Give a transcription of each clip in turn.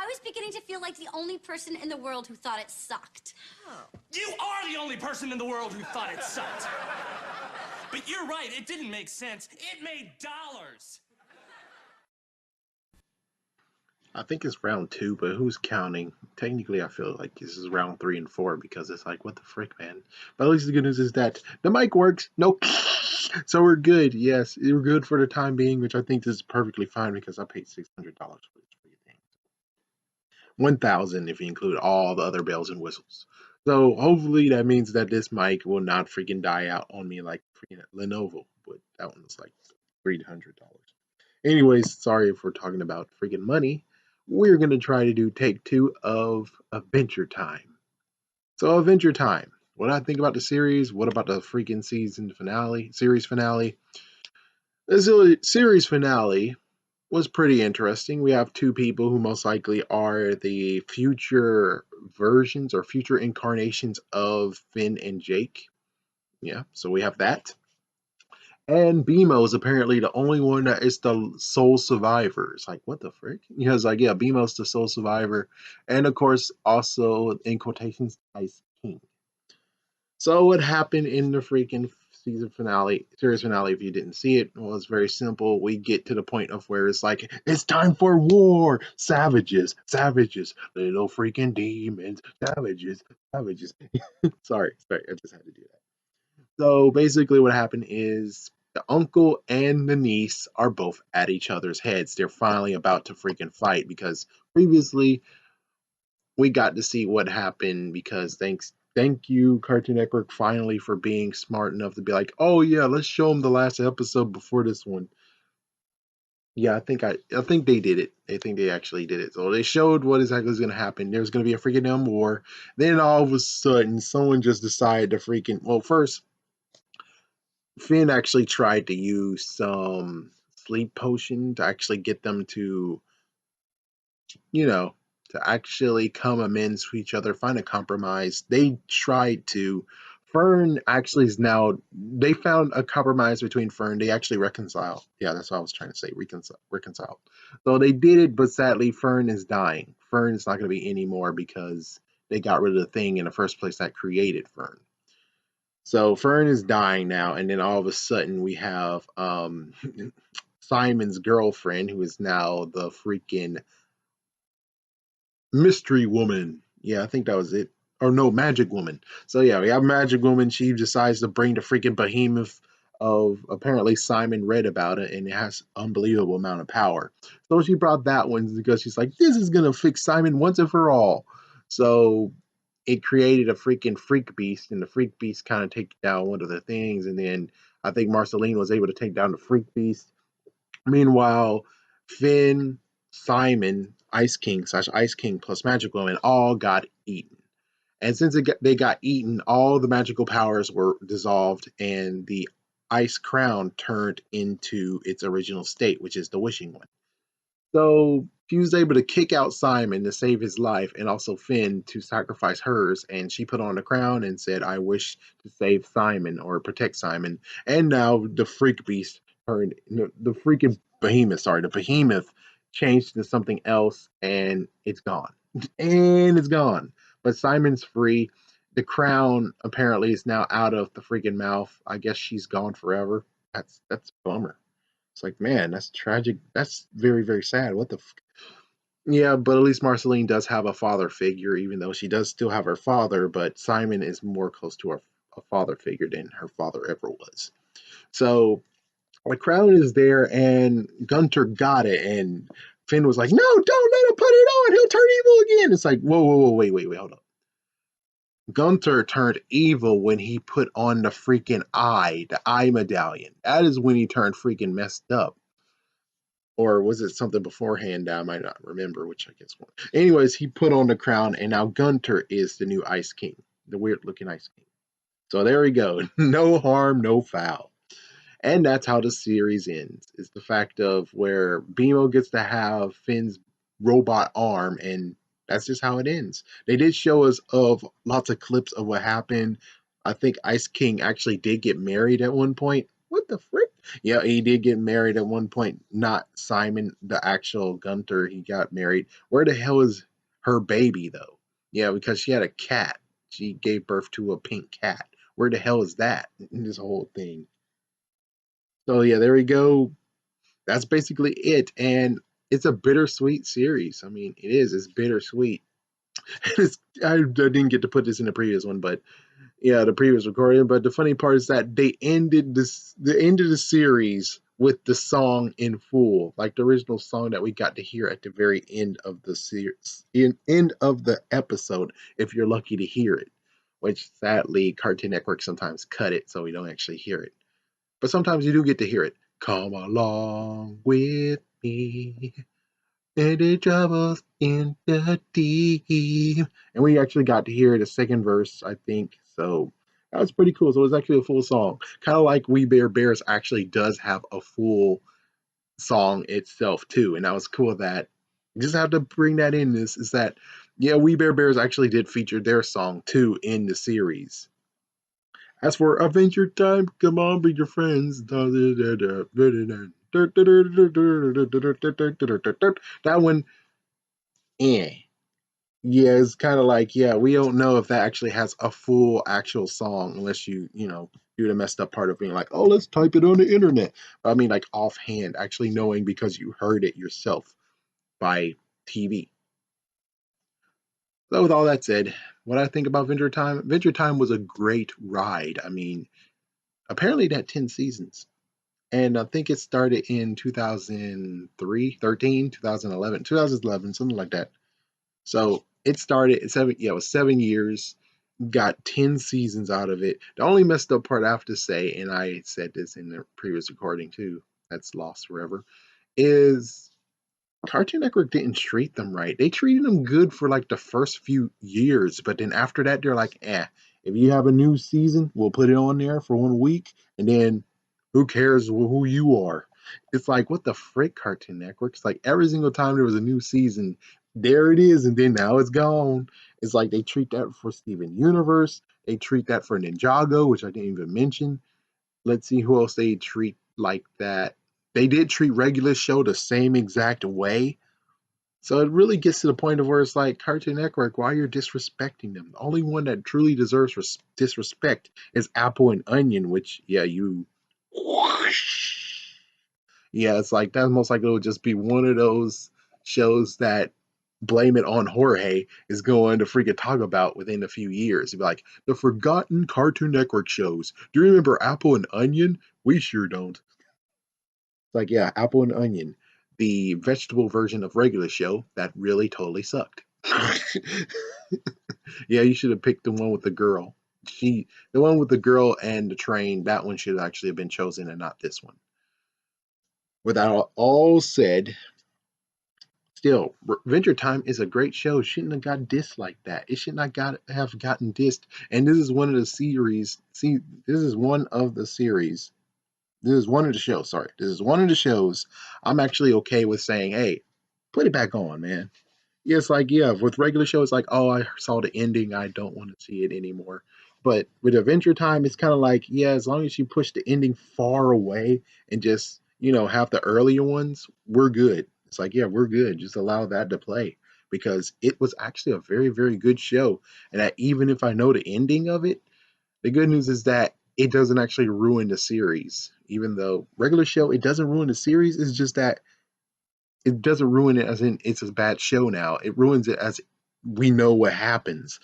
I was beginning to feel like the only person in the world who thought it sucked. Oh. You are the only person in the world who thought it sucked. But you're right, it didn't make sense. It made dollars. I think it's round 2, but who's counting? Technically, I feel like this is round 3 and 4 because it's like, what the frick, man? But at least the good news is that the mic works. Nope. So we're good. Yes, we're good for the time being, which I think is perfectly fine because I paid $600 for this free thing. 1,000 if you include all the other bells and whistles. So hopefully that means that this mic will not freaking die out on me like freaking Lenovo, but that one was like $300. Anyways, sorry if we're talking about freaking money. We're going to try to do take 2 of Adventure Time. So, Adventure Time. What do I think about the series? What about the freaking series finale? The series finale was pretty interesting. We have 2 people who most likely are the future versions or future incarnations of Finn and Jake. Yeah, so we have that. And BMO is apparently the only one that is the sole survivor. It's like, what the frick? It's like, yeah, BMO's the sole survivor. And of course, also in quotations, Ice King. So what happened in the freaking series finale, if you didn't see it, well, it's very simple. We get to the point of where it's like, it's time for war. Savages, little freaking demons, savages. Sorry, I just had to do that. So basically what happened is the uncle and the niece are both at each other's heads. They're finally about to freaking fight because previously we got to see what happened because thank you Cartoon Network finally for being smart enough to be like, oh yeah, let's show them the last episode before this one. Yeah, I think they did it. I think they actually did it. So they showed what exactly was going to happen. There's going to be a freaking damn war. Then all of a sudden, someone just decided to freaking, well, first Finn actually tried to use some sleep potion to actually get them to, to actually come amends to each other, find a compromise. They tried to. Fern actually is now, they found a compromise between Fern. They actually reconciled. Yeah, that's what I was trying to say, reconciled. So they did it, but sadly, Fern is dying. Fern is not going to be anymore because they got rid of the thing in the first place that created Fern. So Fern is dying now, and then all of a sudden we have Simon's girlfriend, who is now the freaking mystery woman. Yeah, I think that was it. Or no, Magic Woman. So yeah, we have Magic Woman. She decides to bring the freaking behemoth of, apparently Simon read about it, and it has unbelievable amount of power. So she brought that one because she's like, this is gonna fix Simon once and for all. So it created a freaking freak beast, and the freak beast kind of take down one of the things, and then I think Marceline was able to take down the freak beast. Meanwhile, Finn, Simon, Ice King / Ice King plus Magic Woman all got eaten. And since they got eaten, all the magical powers were dissolved, and the ice crown turned into its original state, which is the wishing one. So she was able to kick out Simon to save his life, and also Finn to sacrifice hers. And she put on the crown and said, I wish to save Simon or protect Simon. And now the freak beast turned, the freaking behemoth, sorry, the behemoth changed to something else, and it's gone. And it's gone. But Simon's free. The crown apparently is now out of the freaking mouth. I guess she's gone forever. That's a bummer. It's like, man, that's tragic. That's very, very sad. What the Yeah, but at least Marceline does have a father figure, even though she does still have her father, but Simon is more close to a father figure than her father ever was. So the crown is there, and Gunter got it, and Finn was like, no, don't let him put it on. He'll turn evil again. It's like, whoa, wait, hold up. Gunther turned evil when he put on the freaking eye, the eye medallion. That is when he turned freaking messed up. Or was it something beforehand that I might not remember, which I guess one. Anyways, he put on the crown, and now Gunter is the new Ice King, the weird-looking Ice King. So there we go. No harm, no foul. And that's how the series ends. It's the fact of where BMO gets to have Finn's robot arm, and that's just how it ends. They did show us of lots of clips of what happened. I think Ice King actually did get married at one point. What the frick? Yeah, he did get married at one point. Not Simon, the actual Gunter. He got married. Where the hell is her baby though? Yeah, because she had a cat. She gave birth to a pink cat. Where the hell is that in this whole thing? So yeah, there we go. That's basically it, and it's a bittersweet series. I mean, it is. It's bittersweet. I didn't get to put this in the previous one, but yeah, the previous recording. But the funny part is that they ended the series with the song in full, like the original song that we got to hear at the very end of the series, end of the episode, if you're lucky to hear it. Which sadly, Cartoon Network sometimes cut it so we don't actually hear it. But sometimes you do get to hear it. Come along with me. And the troubles in the deep. And we actually got to hear the second verse, I think. So that was pretty cool. So it was actually a full song. Kind of like We Bare Bears actually does have a full song itself too. And that was cool that you just have to bring that in. This is that yeah, We Bare Bears actually did feature their song too in the series. As for Adventure Time, come on, bring your friends. That one, eh. Yeah, it's kind of like, yeah, we don't know if that actually has a full actual song unless you do the messed up part of being like, oh, let's type it on the internet. But I mean, like offhand, actually knowing because you heard it yourself by TV. So with all that said, what I think about Venture Time was a great ride. I mean, apparently it had 10 seasons. And I think it started in 2003, 13, 2011, 2011, something like that. So it started in it was 7 years, got 10 seasons out of it. The only messed up part I have to say, and I said this in the previous recording too, that's lost forever, is Cartoon Network didn't treat them right. They treated them good for like the first few years, but then after that, they're like, if you have a new season, we'll put it on there for 1 week, and then who cares who you are? It's like, what the frick, Cartoon Network? It's like every single time there was a new season, there it is, and then now it's gone. It's like they treat that for Steven Universe, they treat that for Ninjago, which I didn't even mention. Let's see who else they treat like that. They did treat Regular Show the same exact way. So it really gets to the point of where it's like Cartoon Network, why you're disrespecting them. The only one that truly deserves disrespect is Apple and Onion, which yeah, it's like that's most likely will just be one of those shows that blame it on Jorge is going to freaking talk about within a few years. He'd be like, the forgotten Cartoon Network shows. Do you remember Apple and Onion? We sure don't. It's like, yeah, Apple and Onion, the vegetable version of regular show that really totally sucked. Yeah, you should have picked the one with the girl. The one with the girl and the train, that one should actually have been chosen and not this one. With that all said, still, Adventure Time is a great show. It shouldn't have got dissed like that. It should not have gotten dissed. And this is one of the series. See, this is one of the series. This is one of the shows. Sorry, this is one of the shows. I'm actually okay with saying, hey, put it back on, man. Yeah, it's like, yeah, with regular shows, like, oh, I saw the ending, I don't want to see it anymore. But with Adventure Time, it's kind of like, yeah, as long as you push the ending far away and just, have the earlier ones, we're good. It's like, yeah, we're good. Just allow that to play because it was actually a very, very good show. And that even if I know the ending of it, the good news is that it doesn't actually ruin the series. Even though regular show, it doesn't ruin the series. It's just that it doesn't ruin it as in it's a bad show now. It ruins it as we know what happens.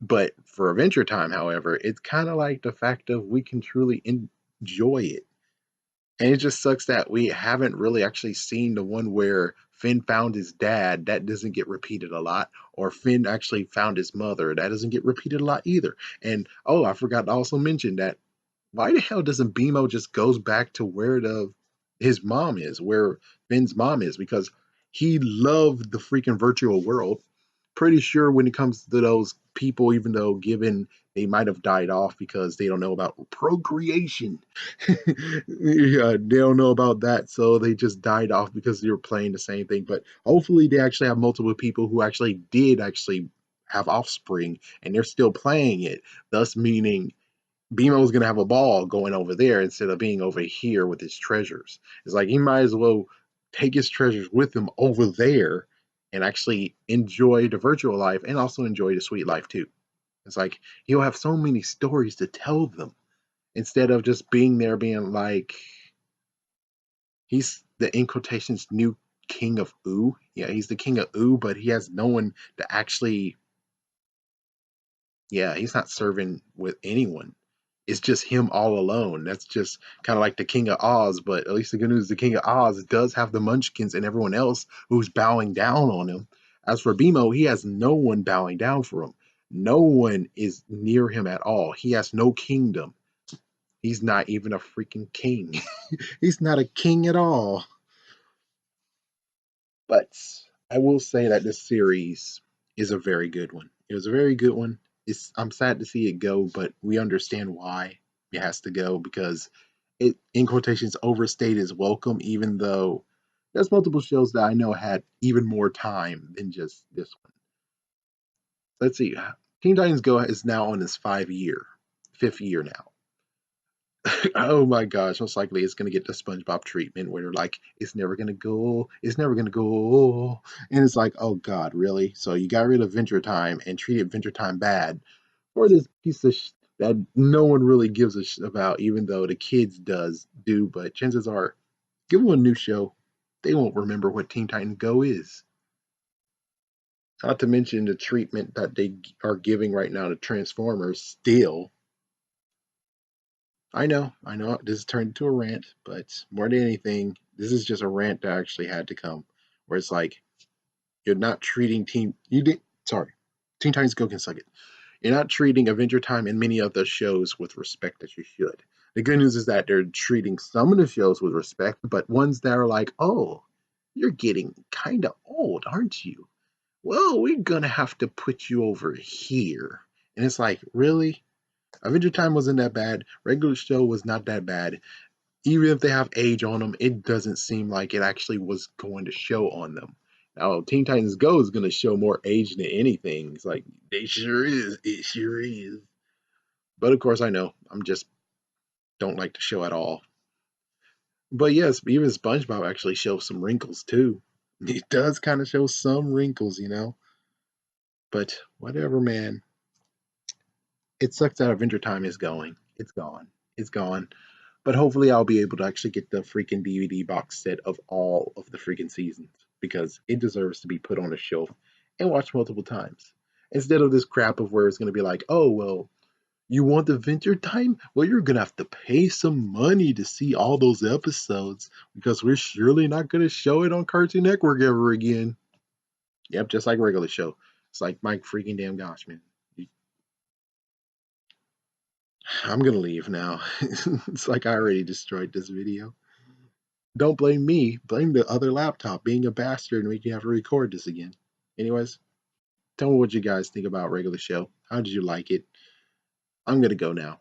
But for Adventure Time, however, it's kind of like the fact of we can truly enjoy it. And it just sucks that we haven't really actually seen the one where Finn found his dad. That doesn't get repeated a lot. Or Finn actually found his mother. That doesn't get repeated a lot either. And oh, I forgot to also mention that why the hell doesn't BMO just goes back to where his mom is, where Finn's mom is, because he loved the freaking virtual world. Pretty sure when it comes to those people, even though given they might have died off because they don't know about procreation, yeah, they don't know about that, so they just died off because they were playing the same thing. But hopefully, they actually have multiple people who actually did actually have offspring, and they're still playing it. Thus, meaning BMO's gonna have a ball going over there instead of being over here with his treasures. It's like he might as well take his treasures with him over there and actually enjoy the virtual life and also enjoy the sweet life too. It's like he'll have so many stories to tell them instead of just being there being like he's the in quotations new king of Ooh. Yeah, he's the king of Ooh, but he has no one to actually yeah, he's not serving with anyone. It's just him all alone. That's just kind of like the King of Oz, but at least the good news, the King of Oz does have the Munchkins and everyone else who's bowing down on him. As for BMO, he has no one bowing down for him. No one is near him at all. He has no kingdom. He's not even a freaking king. He's not a king at all. But I will say that this series is a very good one. It was a very good one. I'm sad to see it go, but we understand why it has to go because it, in quotations, overstayed its welcome, even though there's multiple shows that I know had even more time than just this one. Let's see. Teen Titans Go is now on its fifth year now. Oh my gosh, most likely it's gonna get the SpongeBob treatment where they're like, it's never gonna go, it's never gonna go. And it's like, oh God, really? So you got rid of Venture Time and treated Venture Time bad for this piece of that no one really gives a about, even though the kids do, but chances are, give them a new show. They won't remember what Teen Titans Go is. Not to mention the treatment that they are giving right now to Transformers still. I know, this turned into a rant, but more than anything, this is just a rant that actually had to come. Where it's like, you're not treating Teen Titans Go can suck it. You're not treating Avenger Time and many of the shows with respect that you should. The good news is that they're treating some of the shows with respect, but ones that are like, oh, you're getting kind of old, aren't you? Well, we're gonna have to put you over here. And it's like, really? Avenger Time wasn't that bad. Regular show was not that bad. Even if they have age on them, it doesn't seem like it actually was going to show on them. Now, Teen Titans Go is going to show more age than anything. It's like, it sure is. It sure is. But of course, I know. I'm just don't like the show at all. But yes, even SpongeBob actually shows some wrinkles too. It does kind of show some wrinkles, you know? But whatever, man. It sucks that Adventure Time is going. It's gone. It's gone. But hopefully I'll be able to actually get the freaking DVD box set of all of the freaking seasons because it deserves to be put on a shelf and watched multiple times. Instead of this crap of where it's going to be like, oh, well, you want the Venture Time? Well, you're going to have to pay some money to see all those episodes because we're surely not going to show it on Cartoon Network ever again. Yep, just like regular show. It's like, my freaking damn gosh, man. I'm going to leave now. It's like I already destroyed this video. Don't blame me. Blame the other laptop being a bastard and making you have to record this again. Anyways, tell me what you guys think about regular show. How did you like it? I'm gonna go now.